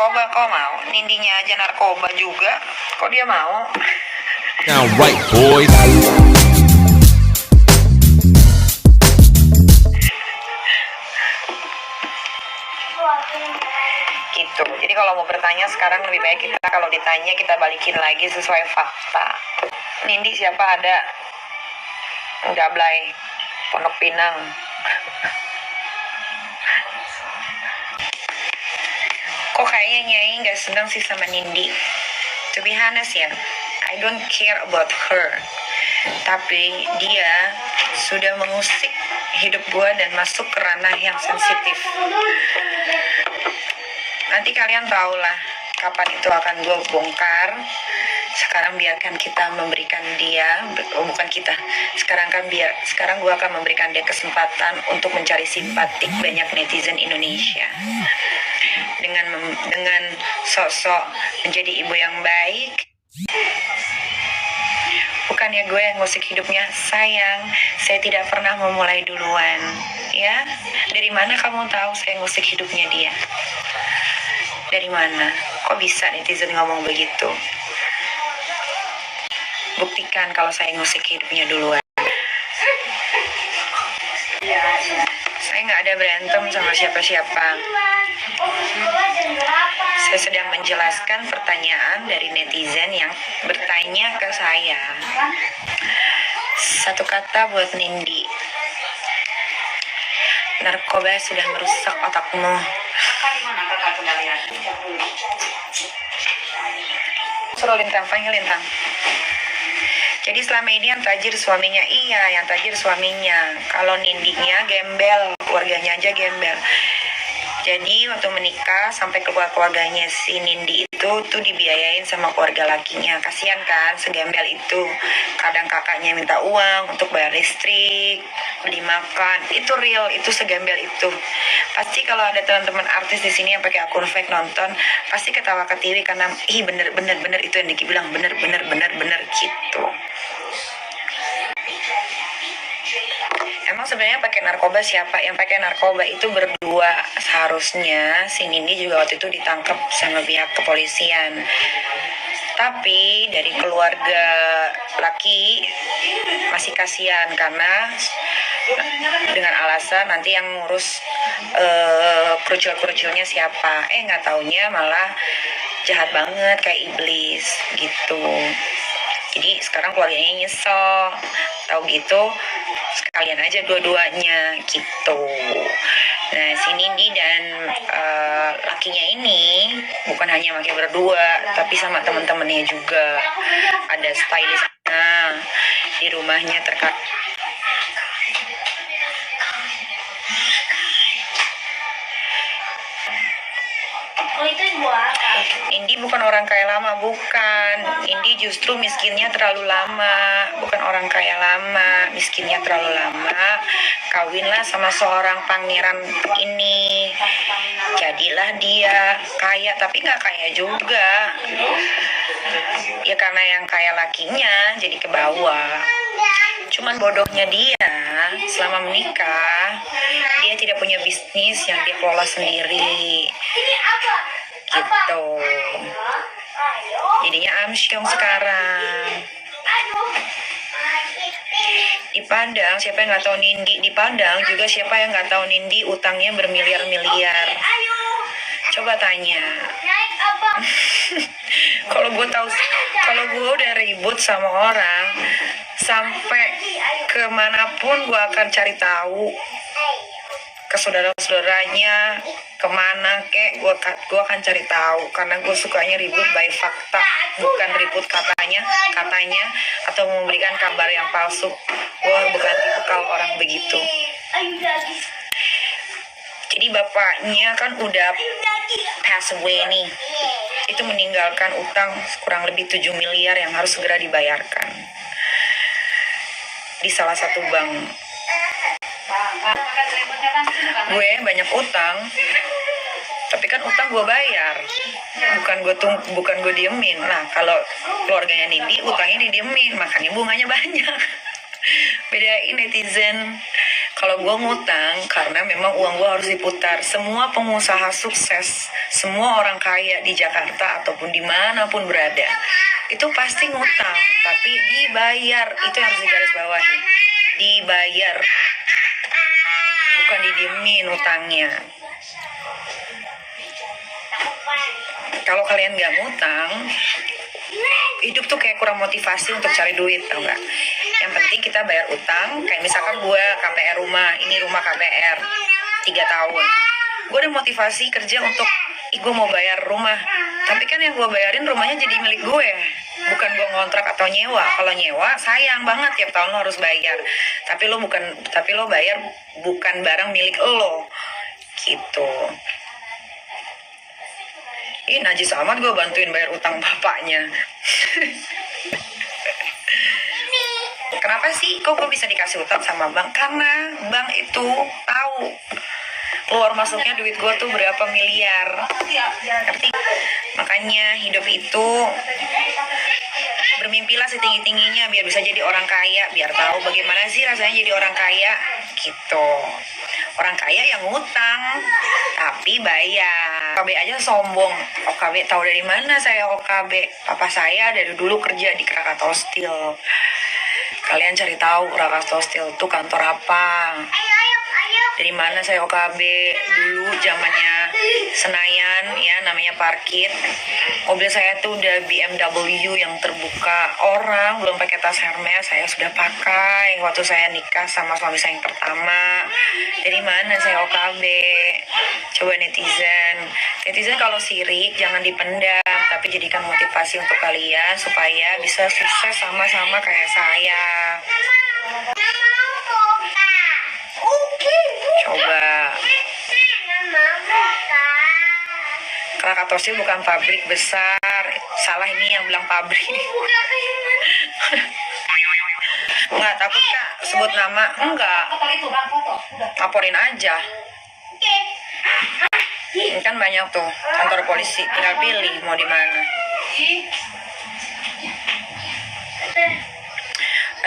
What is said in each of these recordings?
narkoba kok mau? Nindinya aja narkoba juga, kok dia mau? Now right, boys. Gitu. Jadi kalau mau bertanya sekarang lebih baik kita kalau ditanya kita balikin lagi sesuai fakta. Nindi siapa ada? Jablay, Pondok Pinang. Kok kayaknya Nyai nggak senang sih sama Nindi? To be honest ya, I don't care about her. Tapi dia sudah mengusik hidup gue dan masuk ke ranah yang sensitif. Nanti kalian tahulah kapan itu akan gue bongkar. Sekarang biarkan kita memberikan dia, bukan kita. Sekarang gue akan memberikan dia kesempatan untuk mencari simpatik banyak netizen Indonesia. Dengan sosok menjadi ibu yang baik. Bukannya gue yang ngusik hidupnya, sayang. Saya tidak pernah memulai duluan, ya. Dari mana kamu tahu saya ngusik hidupnya dia? Dari mana? Kok bisa netizen ngomong begitu? Buktikan kalau saya ngusik hidupnya duluan. Saya nggak ada berantem sama siapa-siapa. Saya sedang menjelaskan pertanyaan dari netizen yang bertanya ke saya. Satu kata buat Nindi. Narkoba sudah merusak otakmu. Suruh Lintang, panggil Lintang. Jadi selama ini yang tajir suaminya, iya yang tajir suaminya. Kalau Nindinya gembel, keluarganya aja gembel. Jadi waktu menikah sampai keluarganya si Nindi itu tuh dibiayain sama keluarga lakinya. Kasian kan segembel itu. Kadang kakaknya minta uang untuk bayar listrik, beli makan. Itu real, itu segembel itu. Pasti kalau ada teman-teman artis di sini yang pakai akun fake nonton, pasti ketawa ketiwi karena bener itu yang Diki bilang bener gitu. Emang sebenarnya pakai narkoba siapa? Yang pakai narkoba itu berdua. Seharusnya si Nindi juga waktu itu ditangkap sama pihak kepolisian. Tapi dari keluarga laki masih kasihan karena dengan alasan nanti yang ngurus kerucil-kerucilnya siapa. Nggak taunya malah jahat banget kayak iblis gitu. Jadi sekarang keluarganya nyesel. Tahu gitu sekalian aja dua-duanya gitu. Nah si Nindi dan lakinya ini bukan hanya pakai berdua tapi sama teman-temannya juga. Ada stylistnya di rumahnya terkait. Indi bukan orang kaya lama, bukan. Indi justru miskinnya terlalu lama. Bukan orang kaya lama, miskinnya terlalu lama. Kawinlah sama seorang pangeran ini. Jadilah dia kaya, tapi gak kaya juga. Ya karena yang kaya lakinya jadi ke bawah. Cuman bodohnya dia selama menikah dia tidak punya bisnis yang dia kelola sendiri gitu. Jadinya amsyong sekarang. Di Padang siapa yang nggak tahu Nindi? Di Padang juga siapa yang nggak tahu Nindi utangnya bermiliar-miliar. Coba tanya. Kalau gue udah ribut sama orang sampai kemanapun gue akan cari tahu, ke saudara-saudaranya kemana kek gue akan cari tahu karena gue sukanya ribut by fakta, bukan ribut katanya atau memberikan kabar yang palsu. Gue bukan tipikal orang begitu. Jadi bapaknya kan udah pass away nih, itu meninggalkan utang kurang lebih 7 miliar yang harus segera dibayarkan di salah satu bank. Gue banyak utang, tapi kan utang gue bayar, bukan gue diemin. Nah kalau keluarganya Nindi utangnya didiemin, makanya bunganya banyak. Bedain netizen. Kalau gue ngutang karena memang uang gue harus diputar. Semua pengusaha sukses, semua orang kaya di Jakarta ataupun dimanapun berada, itu pasti ngutang, tapi dibayar. Itu yang harus digarisbawahi, dibayar, bukan didiemin utangnya. Kalau kalian gak ngutang, hidup tuh kayak kurang motivasi untuk cari duit, tau gak? Yang penting kita bayar utang. Kayak misalkan gue KPR rumah, ini rumah KPR 3 tahun, gue udah motivasi kerja untuk gue mau bayar rumah. Tapi kan yang gue bayarin rumahnya jadi milik gue, bukan gue ngontrak atau nyewa. Kalau nyewa sayang banget, tiap tahun lo harus bayar. Tapi lo bayar bukan barang milik lo gitu. Ih, najis amat gue bantuin bayar utang bapaknya. Kenapa sih kok gue bisa dikasih utang sama bank? Karena bank itu tahu keluar masuknya duit gue tuh berapa miliar. Ngerti? Makanya hidup itu bermimpilah setinggi-tingginya biar bisa jadi orang kaya, biar tahu bagaimana sih rasanya jadi orang kaya gitu. Orang kaya yang ngutang tapi bayar. OKB aja sombong. OKB tahu dari mana saya OKB? Papa saya dari dulu kerja di Krakatau Steel. Kalian cari tahu Krakatau Steel itu kantor apa? Dari mana saya OKB? Dulu zamannya Senayan ya, namanya parkir. Mobil saya tuh udah BMW yang terbuka. Orang belum pakai tas Hermes, saya sudah pakai waktu saya nikah sama suami saya yang pertama. Dari mana saya OKB? Coba netizen kalau sirik jangan dipendam, tapi jadikan motivasi untuk kalian supaya bisa sukses sama-sama kayak saya. Coba. Krakatau Steel bukan pabrik besar. Salah ini yang bilang pabrik. Enggak, takut Kak sebut nama? Enggak. Laporin aja. Ini kan banyak tuh kantor polisi, tinggal pilih mau di mana.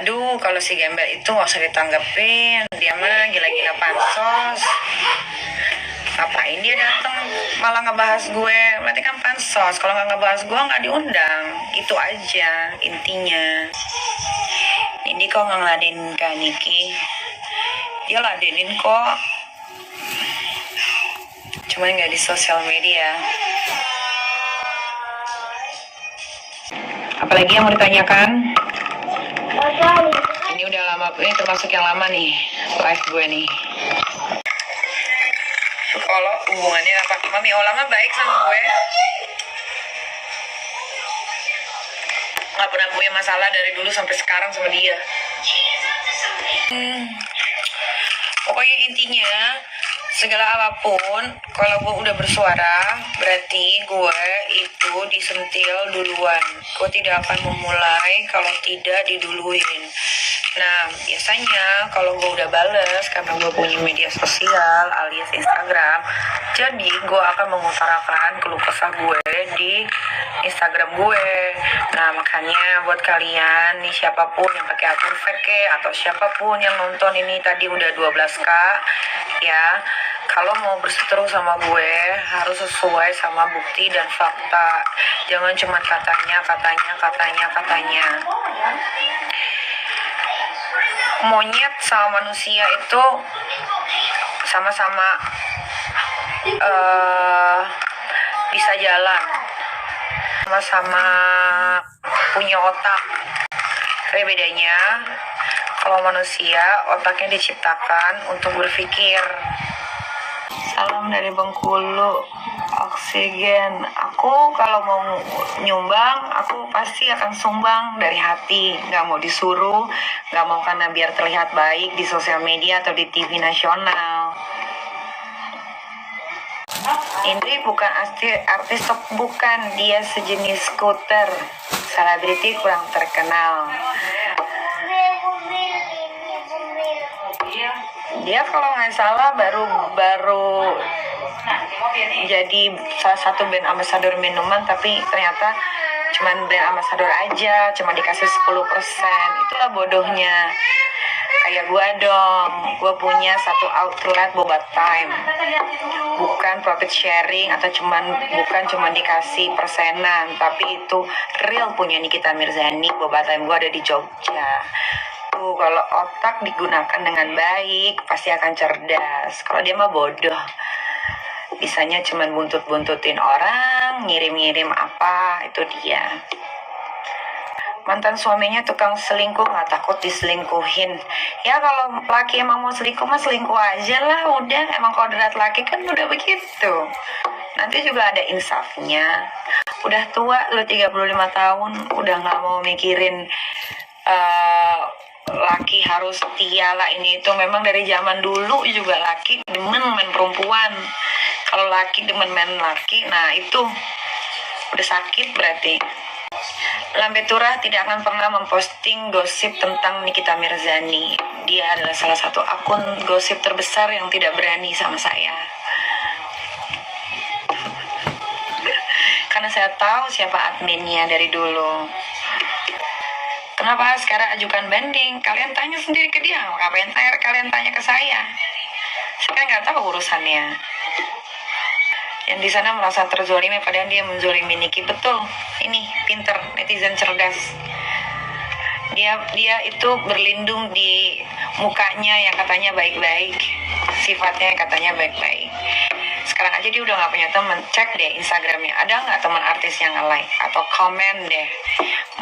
Aduh, kalau si gembel itu nggak usah ditanggepin, dia mah gila-gila pansos. Ngapain dia datang malah ngebahas gue? Berarti kan pansos. Kalau nggak ngebahas gue nggak diundang. Itu aja intinya. Ini kok nggak ngeladenin Kak Niki? Dia ladenin kok, cuman nggak di sosial media. Apalagi yang mau ditanyakan? Ini udah lama, ini termasuk yang lama nih live gue nih. Kalau hubungannya apa? Mami Ola mah baik sama gue, nggak pernah punya masalah dari dulu sampai sekarang sama dia. Pokoknya intinya segala apapun, kalau gue udah bersuara berarti gue itu disentil duluan. Gue tidak akan memulai kalau tidak diduluin. Nah, biasanya kalau gue udah bales, karena gue punya media sosial alias Instagram, jadi gue akan mengutarakan keluh kesah gue di Instagram gue. Nah, makanya buat kalian nih, siapapun yang pakai akun fake atau siapapun yang nonton ini tadi udah 12K ya, kalau mau berseteru sama gue harus sesuai sama bukti dan fakta. Jangan cuma katanya. Monyet sama manusia itu sama-sama bisa jalan, sama-sama punya otak. Tapi bedanya kalau manusia otaknya diciptakan untuk berpikir. Salam dari Bengkulu, oksigen. Aku kalau mau nyumbang, aku pasti akan sumbang dari hati. Gak mau disuruh, gak mau karena biar terlihat baik di sosial media atau di TV nasional. Indri bukan artis top, bukan. Dia sejenis skuter. Selebriti kurang terkenal. Dia kalau nggak salah baru jadi salah satu brand ambassador minuman, tapi ternyata cuman brand ambassador aja, cuma dikasih 10%. Itulah bodohnya. kayak gue dong. Gue punya satu outlet boba time, bukan profit sharing atau bukan cuman dikasih persenan, tapi itu real punya Nikita Mirzani. Boba time gue ada di Jogja. Tuh, kalau otak digunakan dengan baik pasti akan cerdas. Kalau dia mah bodoh, bisanya cuman buntut-buntutin orang, ngirim-ngirim apa, itu dia. Mantan suaminya tukang selingkuh, nggak takut diselingkuhin. Ya kalau laki emang mau selingkuh mah selingkuh aja lah, udah. Emang kodrat laki kan udah begitu. Nanti juga ada insafnya. Udah tua, udah 35 tahun, udah nggak mau mikirin laki harus setia lah ini itu. Memang dari zaman dulu juga laki demen main perempuan. Kalau laki demen main laki, nah itu udah sakit berarti. Lambe Turah tidak akan pernah memposting gosip tentang Nikita Mirzani. Dia adalah salah satu akun gosip terbesar yang tidak berani sama saya. Karena saya tahu siapa adminnya dari dulu. Kenapa sekarang ajukan banding? Kalian tanya sendiri ke dia. Ngapain kalian tanya ke saya? Saya nggak tahu urusannya. Yang di sana merasa terzolimi padahal dia menzolimi Niki. Betul, ini pinter, netizen cerdas. Dia itu berlindung di mukanya yang katanya baik-baik, sifatnya yang katanya baik-baik. Sekarang aja dia udah nggak punya teman. Cek deh Instagramnya, ada nggak teman artis yang nge-like atau komen deh.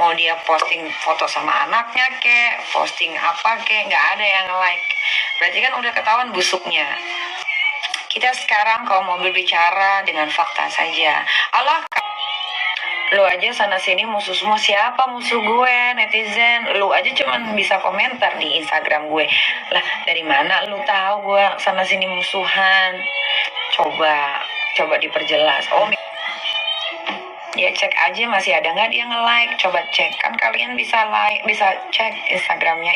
Mau dia posting foto sama anaknya kek, posting apa kek, nggak ada yang nge-like. Berarti kan udah ketahuan busuknya. Kita sekarang kalau mau berbicara dengan fakta saja. Allah, lu aja sana sini musuh semua. Siapa musuh gue? Netizen. Lu aja cuman bisa komentar di Instagram gue. Lah, dari mana lu tahu gue sana sini musuhan? Coba diperjelas. Oh, ya cek aja masih ada nggak dia nge-like. Coba cek, kan kalian bisa like, bisa cek Instagramnya.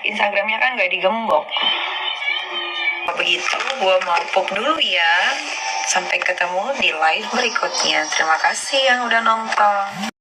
Instagramnya kan nggak digembok. Begitu, gue mau pup dulu ya. Sampai ketemu di live berikutnya. Terima kasih yang udah nonton.